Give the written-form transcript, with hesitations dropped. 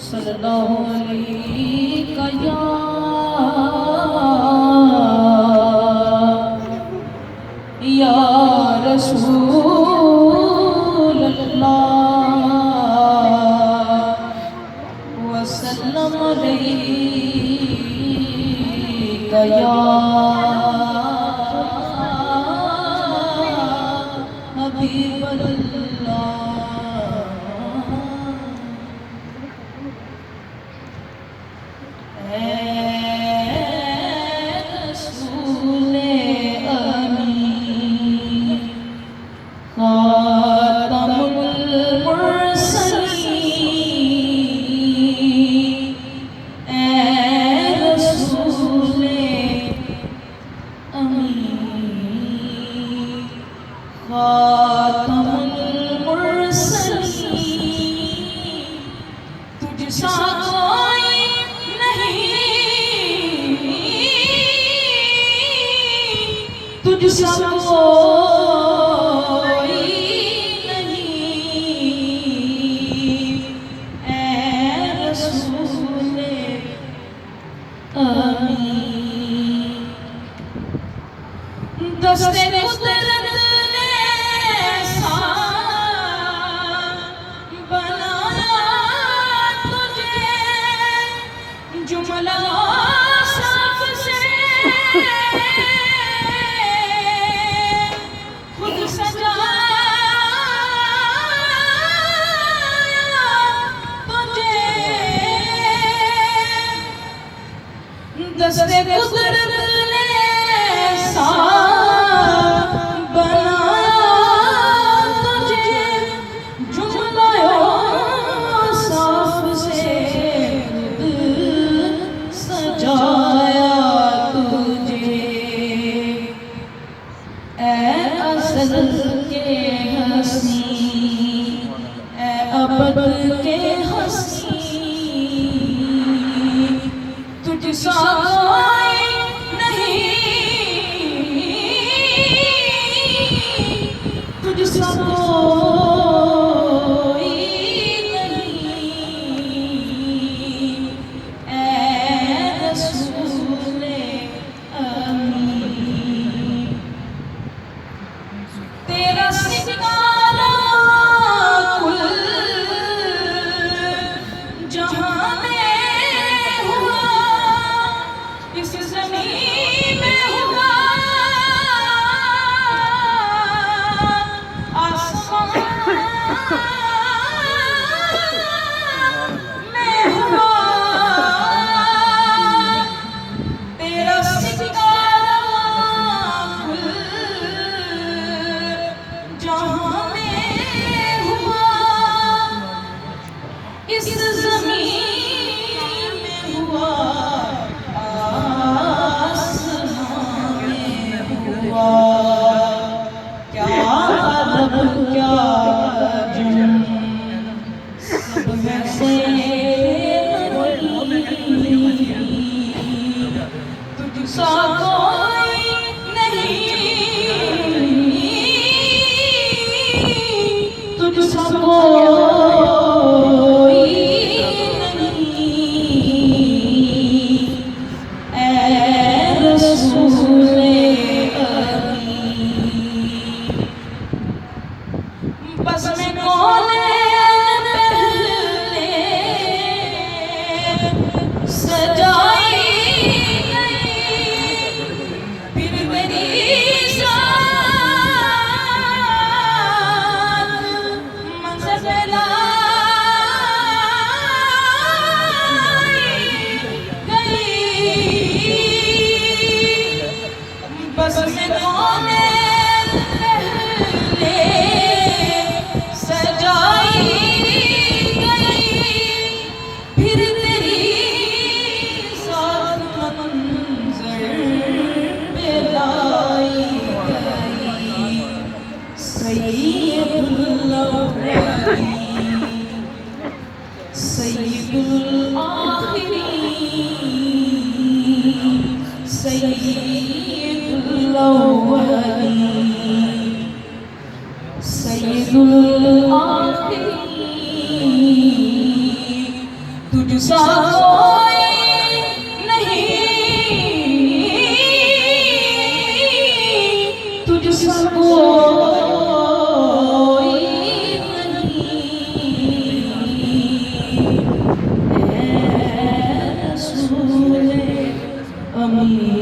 सल्लल्लाहु अलैहि या रसूल अल्लाह वसल्लम अलैका या हबीब अल्लाह। तुझसा कोई नहीं ऐ रसूले अमीन। दस्ते कुदरत ने बनाया तुझे, जुमला साफ से खुद सजाया तुझे। दस्ते कुदरत ने बनाया तुझे, जुमला साफ से खुद सजाया तुझे। ऐ असल के हसी, ऐ अबद के हसी, तुझसा कोई नहीं, तुझसा कोई नहीं ऐ रसूले अमीन। तेरा सितारा कुल जहां में हुआ, इस ज़मीन में हुआ, आसमान में हुआ। तेरा सितारा कुल जहां में हुआ, इस ज़मीन में हुआ, आसमान में हुआ। क्या अदब क्या जुर्म, सब में से तुझसा कोई नहीं, तुझसा कोई नहीं ऐ रसूले अमीन। बस में कौन पहले सजाई गई, फिर तेरी ज़ात मंज़र पे लाई गई। बस में कौन पहले सजाई गई, फिर तेरी ज़ात मंज़र पे लाई गई। सैयदुल अव्वलीन, सैयदुल आखिरीन, सैयदुल अव्वलीन, सैयदुल आखिरीन, सा कोई नहीं, तुझसा कोई नहीं, ऐ रसूल अमीन।